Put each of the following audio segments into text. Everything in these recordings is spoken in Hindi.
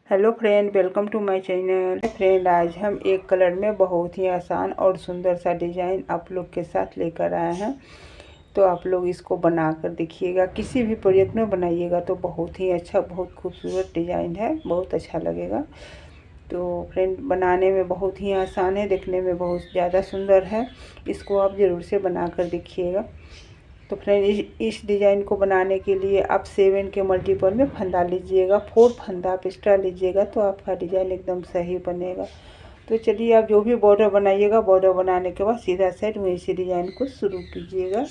Hello friend, welcome to my channel. Friend, आज हम एक कलर में बहुत ही आसान और सुंदर सा डिज़ाइन आप लोग के साथ लेकर आए हैं। तो आप लोग इसको बनाकर देखिएगा, किसी भी प्रोजेक्ट में बनाइएगा तो बहुत ही अच्छा, बहुत खूबसूरत डिज़ाइन है, बहुत अच्छा लगेगा। तो फ्रेंड, बनाने में बहुत ही आसान है, देखने में बहुत ज़्यादा सुंदर है। इसको आप ज़रूर से बनाकर देखिएगा। तो फ्रेंड, इस डिज़ाइन को बनाने के लिए आप 7 के मल्टीपल में फंदा लीजिएगा, 4 फंदा आप एक्स्ट्रा लीजिएगा तो आपका डिज़ाइन एकदम सही बनेगा। तो चलिए, आप जो भी बॉर्डर बनाइएगा, बॉर्डर बनाने के बाद सीधा साइड वहीं से डिज़ाइन को शुरू कीजिएगा।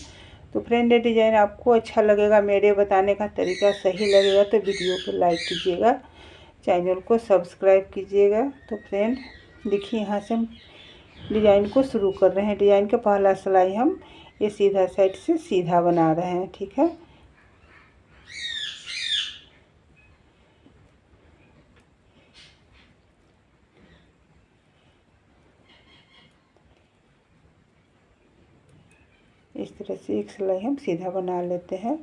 तो फ्रेंड, ये डिज़ाइन आपको अच्छा लगेगा, मेरे बताने का तरीका सही लगेगा तो वीडियो को लाइक कीजिएगा, चैनल को सब्सक्राइब कीजिएगा। तो फ्रेंड देखिए, यहाँ से हम डिज़ाइन को शुरू कर रहे हैं। डिज़ाइन का पहला सिलाई हम ये सीधा साइड से सीधा बना रहे हैं, ठीक है। इस तरह से एक सिलाई हम सीधा बना लेते हैं।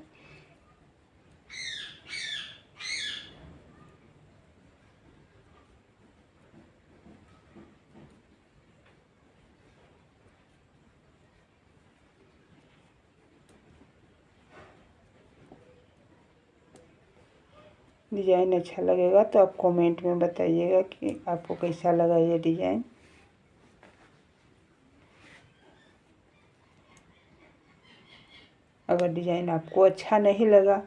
डिज़ाइन अच्छा लगेगा तो आप कमेंट में बताइएगा कि आपको कैसा लगा ये डिज़ाइन। अगर डिज़ाइन आपको अच्छा नहीं लगा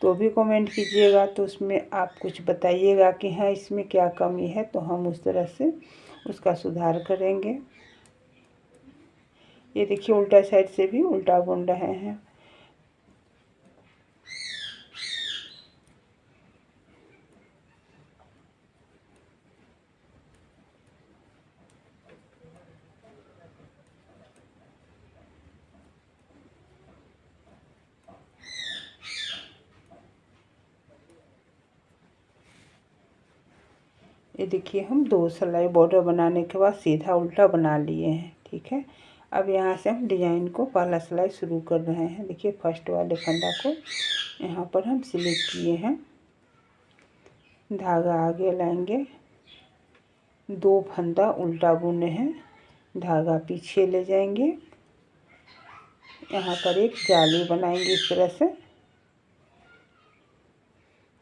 तो भी कमेंट कीजिएगा, तो उसमें आप कुछ बताइएगा कि हाँ इसमें क्या कमी है, तो हम उस तरह से उसका सुधार करेंगे। ये देखिए, उल्टा साइड से भी उल्टा बुन रहे हैं। ये देखिए, हम 2 सिलाई बॉर्डर बनाने के बाद सीधा उल्टा बना लिए हैं, ठीक है। अब यहाँ से हम डिज़ाइन को पहला सिलाई शुरू कर रहे हैं। देखिए, फर्स्ट वाले फंदा को यहाँ पर हम सिलेक्ट किए हैं, धागा आगे लाएंगे, 2 फंदा उल्टा बुने हैं, धागा पीछे ले जाएंगे, यहाँ पर एक जाली बनाएंगे इस तरह से,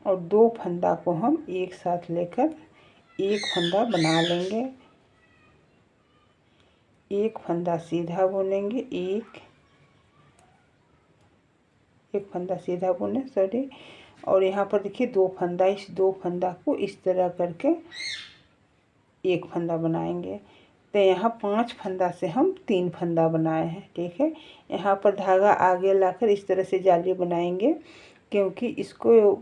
और 2 फंदा को हम एक साथ लेकर एक फंदा बना लेंगे। एक फंदा सीधा बुनेंगे, एक फंदा सीधा बुने, सॉरी। और यहाँ पर देखिए 2 फंदा, इस 2 फंदा को इस तरह करके एक फंदा बनाएंगे। तो यहाँ 5 फंदा से हम 3 फंदा बनाए हैं, ठीक है। यहाँ पर धागा आगे लाकर इस तरह से जाली बनाएंगे, क्योंकि इसको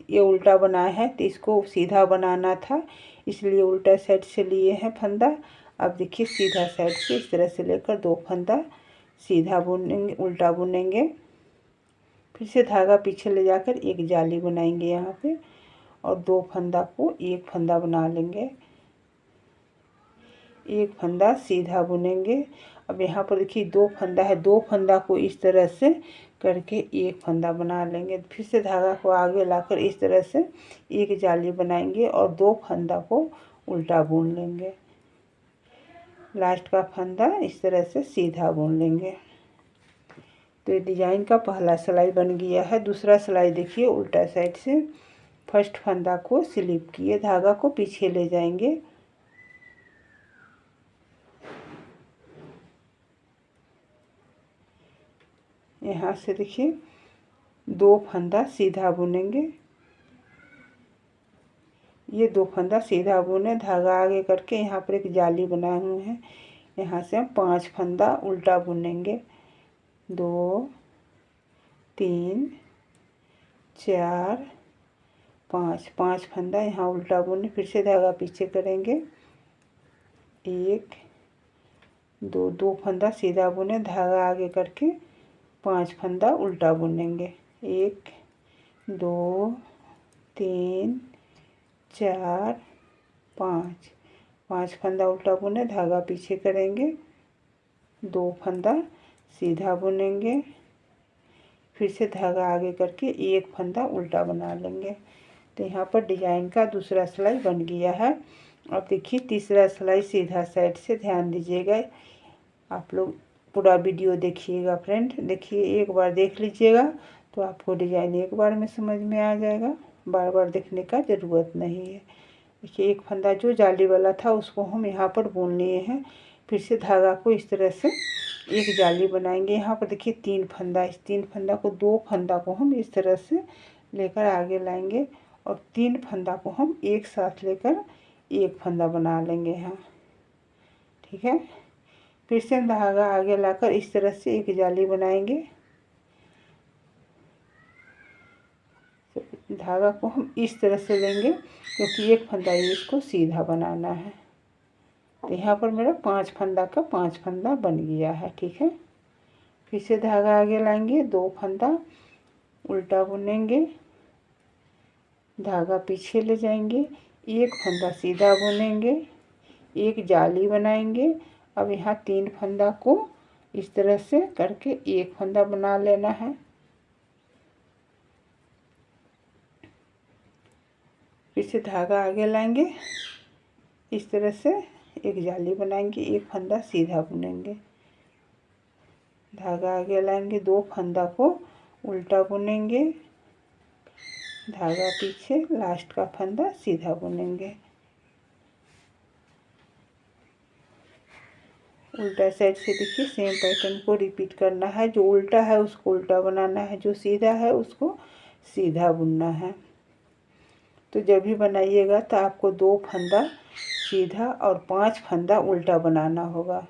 ये उल्टा बनाया है तो इसको सीधा बनाना था, इसलिए उल्टा साइड से लिए हैं फंदा। अब देखिए, सीधा साइड से इस तरह से लेकर 2 फंदा सीधा बुनेंगे, उल्टा बुनेंगे, फिर से धागा पीछे ले जाकर एक जाली बनाएंगे यहाँ पे, और 2 फंदा को एक फंदा बना लेंगे, एक फंदा सीधा बुनेंगे। अब यहाँ पर देखिए 2 फंदा है, 2 फंदा को इस तरह से करके एक फंदा बना लेंगे, फिर से धागा को आगे लाकर इस तरह से एक जाली बनाएंगे और 2 फंदा को उल्टा बुन लेंगे। लास्ट का फंदा इस तरह से सीधा बुन लेंगे। तो ये डिज़ाइन का पहला सिलाई बन गया है। दूसरा सिलाई देखिए, उल्टा साइड से फर्स्ट फंदा को स्लिप किए, धागा को पीछे ले जाएंगे, यहाँ से देखिए 2 फंदा सीधा बुनेंगे, ये 2 फंदा सीधा बुने, धागा आगे करके यहाँ पर एक जाली बनाए हुए हैं, यहाँ से हम 5 फंदा उल्टा बुनेंगे, 2 3 4 5, 5 फंदा यहाँ उल्टा बुने, फिर से धागा पीछे करेंगे, 1 2, 2 फंदा सीधा बुने, धागा आगे करके 5 फंदा उल्टा बुनेंगे, 1 2 3 4 5, 5 फंदा उल्टा बुने, धागा पीछे करेंगे, 2 फंदा सीधा बुनेंगे, फिर से धागा आगे करके एक फंदा उल्टा बना लेंगे। तो यहाँ पर डिजाइन का दूसरा सिलाई बन गया है। अब देखिए तीसरा सिलाई सीधा साइड से, ध्यान दीजिएगा, आप लोग पूरा वीडियो देखिएगा फ्रेंड। देखिए एक बार देख लीजिएगा तो आपको डिजाइन एक बार में समझ में आ जाएगा, बार बार देखने का ज़रूरत नहीं है। देखिए एक फंदा जो जाली वाला था उसको हम यहाँ पर बुन लिए हैं। फिर से धागा को इस तरह से एक जाली बनाएंगे। यहाँ पर देखिए 3 फंदा, इस 3 फंदा को 2 फंदा को हम इस तरह से लेकर आगे लाएंगे और 3 फंदा को हम एक साथ लेकर एक फंदा बना लेंगे यहाँ, ठीक है। फिर से धागा आगे लाकर इस तरह से एक जाली बनाएंगे। धागा को हम इस तरह से लेंगे क्योंकि एक फंदा ही इसको सीधा बनाना है। तो यहाँ पर मेरा 5 फंदा का 5 फंदा बन गया है, ठीक है। फिर से धागा आगे लाएंगे, 2 फंदा उल्टा बुनेंगे, धागा पीछे ले जाएंगे, एक फंदा सीधा बुनेंगे, एक जाली बनाएंगे। अब यहाँ 3 फंदा को इस तरह से करके एक फंदा बना लेना है। फिर से धागा आगे लाएंगे, इस तरह से एक जाली बनाएंगे, एक फंदा सीधा बुनेंगे, धागा आगे लाएंगे, 2 फंदा को उल्टा बुनेंगे, धागा पीछे, लास्ट का फंदा सीधा बुनेंगे। उल्टा साइड से देखिए सेम पैटर्न को रिपीट करना है। जो उल्टा है उसको उल्टा बनाना है, जो सीधा है उसको सीधा बुनना है। तो जब भी बनाइएगा तो आपको 2 फंदा सीधा और 5 फंदा उल्टा बनाना होगा।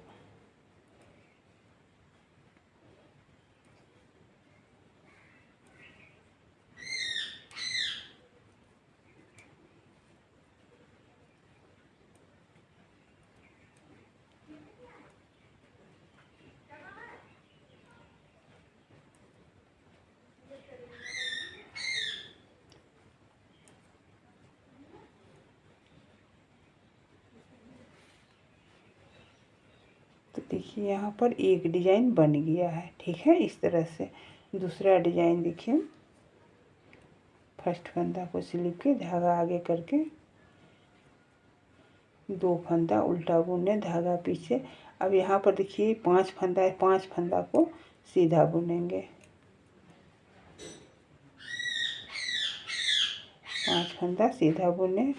तो देखिए यहाँ पर एक डिजाइन बन गया है, ठीक है। इस तरह से दूसरा डिजाइन देखिए, फर्स्ट फंदा को स्लिप के धागा आगे करके 2 फंदा उल्टा बुने, धागा पीछे। अब यहाँ पर देखिए 5 फंदा है, 5 फंदा को सीधा बुनेंगे, 5 फंदा सीधा बुने,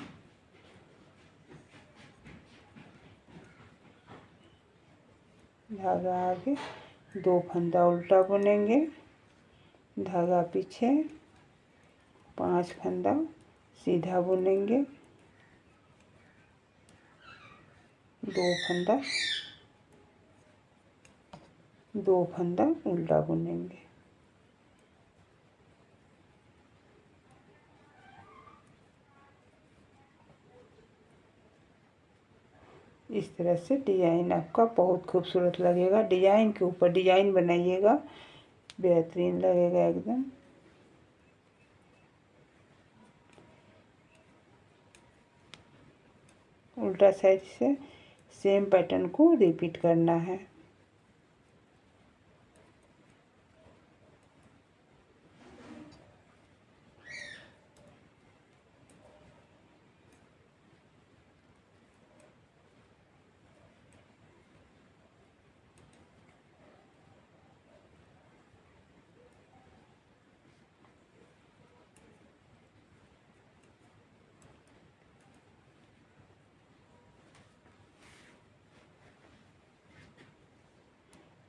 धागा आगे, 2 फंदा उल्टा बुनेंगे, धागा पीछे, 5 फंदा सीधा बुनेंगे, 2 फंदा उल्टा बुनेंगे। इस तरह से डिजाइन आपका बहुत खूबसूरत लगेगा। डिजाइन के ऊपर डिजाइन बनाइएगा, बेहतरीन लगेगा एकदम। उल्टा साइड से सेम पैटर्न को रिपीट करना है।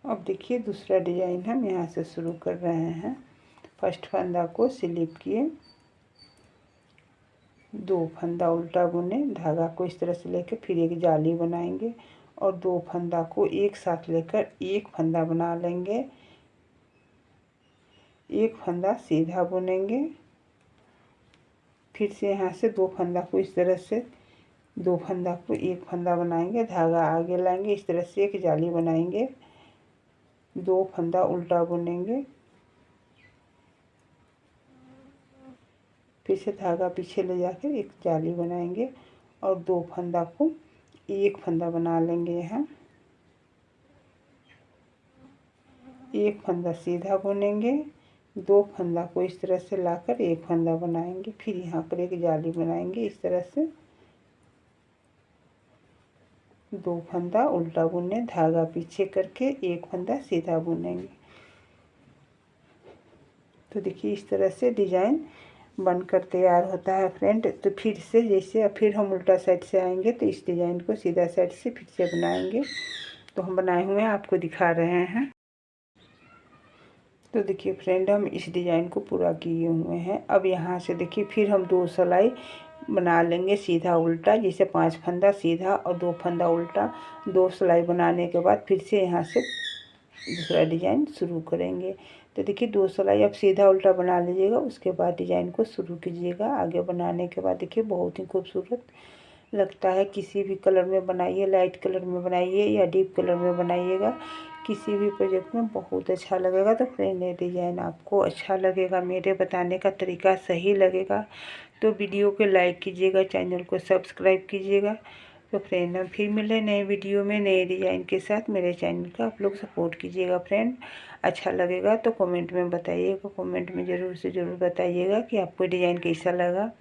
अब देखिए दूसरा डिजाइन हम यहाँ से शुरू कर रहे हैं। फर्स्ट फंदा को स्लिप किए, 2 फंदा उल्टा बुने, धागा को इस तरह से लेकर फिर एक जाली बनाएंगे और 2 फंदा को एक साथ लेकर एक फंदा बना लेंगे, एक फंदा सीधा बुनेंगे। फिर से यहाँ से 2 फंदा को इस तरह से 2 फंदा को एक फंदा बनाएंगे, धागा आगे लाएंगे, इस तरह से एक जाली बनाएंगे, 2 फंदा उल्टा बुनेंगे, फिर से धागा पीछे ले जाकर एक जाली बनाएंगे और 2 फंदा को एक फंदा बना लेंगे। यहाँ एक फंदा सीधा बुनेंगे, 2 फंदा को इस तरह से लाकर एक फंदा बनाएंगे। फिर यहाँ पर एक जाली बनाएंगे इस तरह से। 2 फंदा उल्टा बुने, धागा पीछे करके एक फंदा सीधा बुनेंगे। तो देखिए इस तरह से डिजाइन बनकर तैयार होता है फ्रेंड। तो फिर से जैसे फिर हम उल्टा साइड से आएंगे तो इस डिजाइन को सीधा साइड से फिर से बनाएंगे। तो हम बनाए हुए हैं, आपको दिखा रहे हैं। तो देखिए फ्रेंड, हम इस डिजाइन को पूरा किए हुए हैं। अब यहाँ से देखिए फिर हम 2 सिलाई बना लेंगे सीधा उल्टा, जैसे 5 फंदा सीधा और 2 फंदा उल्टा। 2 सिलाई बनाने के बाद फिर से यहाँ से दूसरा डिजाइन शुरू करेंगे। तो देखिए 2 सिलाई अब सीधा उल्टा बना लीजिएगा, उसके बाद डिजाइन को शुरू कीजिएगा। आगे बनाने के बाद देखिए बहुत ही खूबसूरत लगता है। किसी भी कलर में बनाइए, लाइट कलर में बनाइए या डीप कलर में बनाइएगा, किसी भी प्रोजेक्ट में बहुत अच्छा लगेगा। तो फ्रेंड ये डिजाइन आपको अच्छा लगेगा, मेरे बताने का तरीका सही लगेगा तो वीडियो को लाइक कीजिएगा, चैनल को सब्सक्राइब कीजिएगा। तो फ्रेंड हम फिर मिले नए वीडियो में नए डिज़ाइन के साथ। मेरे चैनल का आप लोग सपोर्ट कीजिएगा फ्रेंड। अच्छा लगेगा तो कमेंट में बताइएगा, कमेंट में ज़रूर से ज़रूर बताइएगा कि आपको डिज़ाइन कैसा लगा।